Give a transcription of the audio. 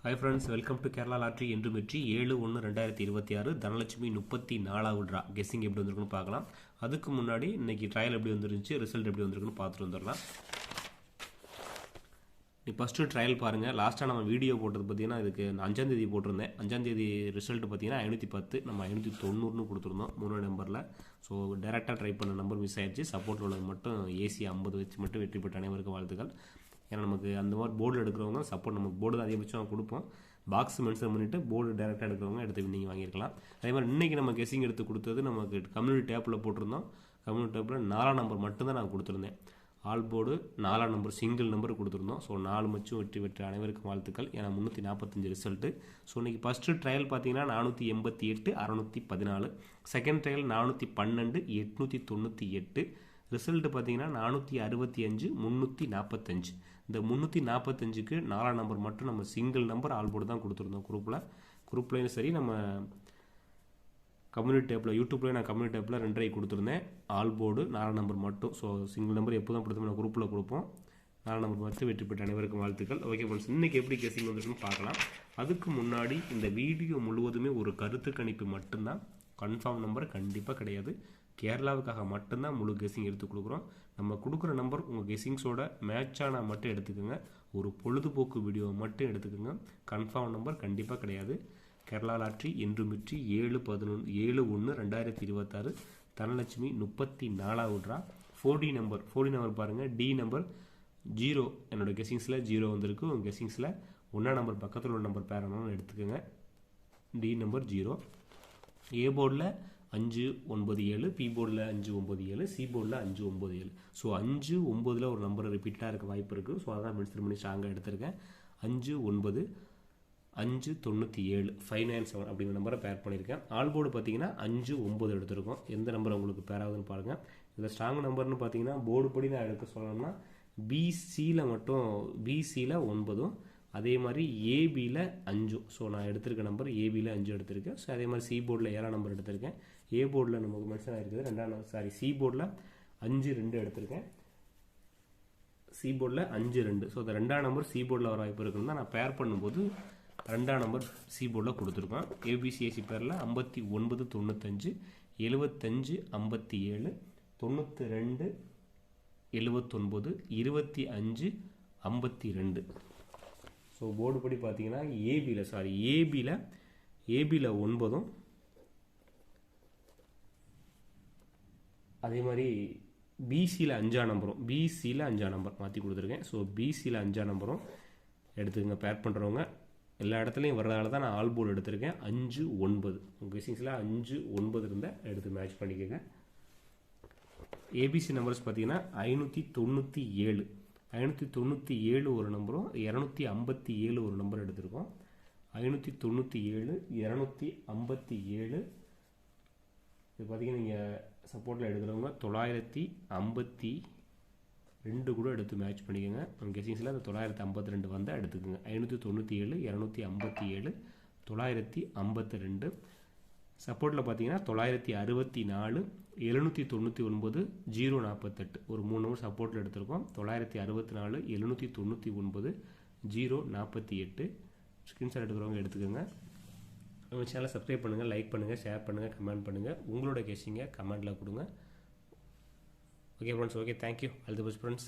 Hi friends, welcome to Kerala lottery. என்று வெற்றி 7/1/2026 Dhanalakshmi 34வது draw. Guessing எப்படி வந்திருக்குன்னு பார்க்கலாம். அதுக்கு முன்னாடி இன்னைக்கு ட்ரையல் எப்படி வந்துருந்துச்சு, ரிசல்ட் எப்படி வந்திருக்குன்னு பார்த்துட்டு வந்துடலாம். நீ ஃபஸ்ட்டு ட்ரையல் பாருங்கள். லாஸ்ட்டாக நம்ம வீடியோ போட்டது பார்த்தீங்கன்னா இதுக்கு 5ஆம் தேதி போட்டிருந்தேன். 5ஆம் தேதி ரிசல்ட் பார்த்தீங்கன்னா 510, நம்ம 590 கொடுத்துருந்தோம் 3 நம்பரில். ஸோ டேரெக்டாக ட்ரை பண்ண நம்பர் மிஸ் ஆயிடுச்சு. சப்போர்ட் உள்ளது மட்டும் ஏசி 50 வச்சு மட்டும் வெற்றி பெற்ற அனைவருக்கு வாழ்த்துக்கள். ஏன்னா நமக்கு அந்த மாதிரி போர்டில் எடுக்கிறவங்க சப்போர்ட், நமக்கு போர்டு தான் அதிகபட்சம் கொடுப்போம். பாக்ஸ் மென்ஷன் பண்ணிவிட்டு போர்டு டேரெக்டாக எடுக்கிறவங்க எடுத்து நீங்கள் வாங்கியிருக்கலாம். அதே மாதிரி இன்றைக்கி நம்ம கெஸ்ஸிங் எடுத்து கொடுத்தது நமக்கு கம்யூனிட்டி டேப்பில் போட்டிருந்தோம். கம்யூனிட்டி டேப்பில் 4ஆம் நம்பர் மட்டும்தான் நான் கொடுத்துருந்தேன். ஆல் போர்டு 4ஆம் நம்பர் சிங்கிள் நம்பர் கொடுத்துருந்தோம். ஸோ 4 மச்சும் வெற்றி பெற்ற அனைவருக்கும் வாழ்த்துக்கள். ஏன்னா 345 ரிசல்ட்டு. ஸோ இன்றைக்கி ஃபஸ்ட்டு ட்ரையல் பார்த்தீங்கன்னா 488 614, செகண்ட் ட்ரையல் 412 898, ரிசல்ட்டு பார்த்தீங்கன்னா 465 345. இந்த 345க்கு 4ஆம் நம்பர் மட்டும் நம்ம சிங்கிள் நம்பர் ஆல் போர்டு தான் கொடுத்துருந்தோம். குரூப்லேயும் சரி, நம்ம கம்யூனிட்டி டேப்பில் யூடியூப்லேயும் நான் கம்யூனிட்டி டேப்பில் 2 கொடுத்துருந்தேன். ஆல் போர்டு 4ஆம் நம்பர் மட்டும். ஸோ சிங்கிள் நம்பர் எப்போ தான் கொடுத்தோம், குரூப்பில் கொடுப்போம். 4ஆம் நம்பர் மட்டும் வெற்றி பெற்ற அனைவருக்கும் வாழ்த்துக்கள். ஓகே ஃப்ரெண்ட்ஸ், இன்றைக்கி எப்படி கெஸ்ஸிங் வந்துருக்குன்னு பார்க்கலாம். அதுக்கு முன்னாடி இந்த வீடியோ முழுவதுமே ஒரு கருத்து கணிப்பு மட்டும்தான். கன்ஃபார்ம் நம்பர் கண்டிப்பாக கிடையாது. கேரளாவுக்காக மட்டும்தான் முழு கெஸ்ஸிங் எடுத்து கொடுக்குறோம். நம்ம கொடுக்குற நம்பர் உங்கள் கெஸ்ஸிங்ஸோட மேட்சானா மட்டும் எடுத்துக்கோங்க. ஒரு பொழுதுபோக்கு வீடியோவை மட்டும் எடுத்துக்கோங்க. கன்ஃபார்ம் நம்பர் கண்டிப்பாக கிடையாது. கேரளா லாட்ரி என்று வெற்றி 7/1/2026 தனலட்சுமி 34வது ட்ரா. 4D நம்பர் பாருங்கள். டி நம்பர் 0, என்னோடய கெஸ்ஸிங்ஸில் 0 வந்திருக்கு. உங்கள் கெஸ்ஸிங்ஸில் 1ஆம் நம்பர் பக்கத்தில் உள்ள நம்பர் பேரணும்னு எடுத்துக்கோங்க. D number 0. ஏ போர்டில் 597, பி போர்டில் 597, சி போர்டில் 597. ஸோ 5-9 ஒரு நம்பர் ரிப்பீட்டாக இருக்க வாய்ப்பு இருக்குது. ஸோ அதான் மென்ஷன் பண்ணி ஸ்ட்ராங்காக எடுத்திருக்கேன். 5-9 597 597 அப்படிங்கிற நம்பரை பேர் பண்ணியிருக்கேன். ஆல் போர்டு பார்த்தீங்கன்னா 5-9 எடுத்திருக்கோம். எந்த நம்பர் உங்களுக்கு பேர் ஆகுதுன்னு பாருங்கள். இதில் ஸ்ட்ராங் நம்பர்னு பார்த்தீங்கன்னா போர்டு படி நான் எடுக்க சொல்லணும்னா பிசியில் மட்டும் பிசியில் 9, அதே மாதிரி ஏபியில் 5. ஸோ நான் எடுத்திருக்க நம்பர் ஏபியில் 5 எடுத்திருக்கேன். ஸோ அதே மாதிரி சி போர்டில் 7ஆம் நம்பர் எடுத்திருக்கேன். ஏ போர்டில் நமக்கு மென்ஷன் ஆகிருக்குது சி போர்டில் 5-2 எடுத்திருக்கேன். சி போர்டில் 5-2. ஸோ அந்த 2ஆம் நம்பர் சி போர்டில் வர வாய்ப்பு இருக்குன்னு தான் நான் பேர் பண்ணும்போது 2ஆம் நம்பர் சி போர்டில் கொடுத்துருக்கோம். ஏபிசிஏசி பேரில் 59-95, 75-57, 92-79, 25-52. ஸோ போர்டு படி பார்த்தீங்கன்னா ஏபியில் 9, அதே மாதிரி பிசியில் 5ஆம் நம்பர் மாற்றி கொடுத்துருக்கேன். ஸோ பிசியில் 5ஆம் நம்பரும் எடுத்துக்கங்க. பேர் பண்ணுறவங்க எல்லா இடத்துலையும் வர்றதால தான் நான் ஆல் போர்டு எடுத்திருக்கேன். 5-9 உங்கள் கெஸ்ஸிங்ஸில் 5-9 இருந்தால் எடுத்து மேட்ச் பண்ணிக்கோங்க. ஏபிசி நம்பர்ஸ் பார்த்தீங்கன்னா 597 ஒரு நம்பரும் 257 ஒரு நம்பர் எடுத்திருக்கோம். 597 257. இது பார்த்தீங்கன்னா நீங்கள் சப்போர்ட்டில் எடுக்கிறவங்க 952 கூட எடுத்து மேட்ச் பண்ணிக்கோங்க. உங்கள் கெஸ்ஸிங்ஸில் அந்த 952 வந்தால் எடுத்துக்கோங்க. 597 257 952. சப்போர்ட்டில் பார்த்தீங்கன்னா 964 799 048 ஒரு 3 நம்பர் சப்போர்ட்டில் எடுத்திருக்கோம். 964 799 048. ஸ்க்ரீன்ஷாட் எடுக்கிறவங்க எடுத்துக்கோங்க. நம்ம சேனலை சப்ஸ்கிரைப் பண்ணுங்கள், லைக் பண்ணுங்கள், ஷேர் பண்ணுங்கள், கமெண்ட் பண்ணுங்கள். உங்களோட கெஸ்ஸிங்கை கமெண்ட்டில் கொடுங்க. Okay friends, okay, thank you. All the best friends.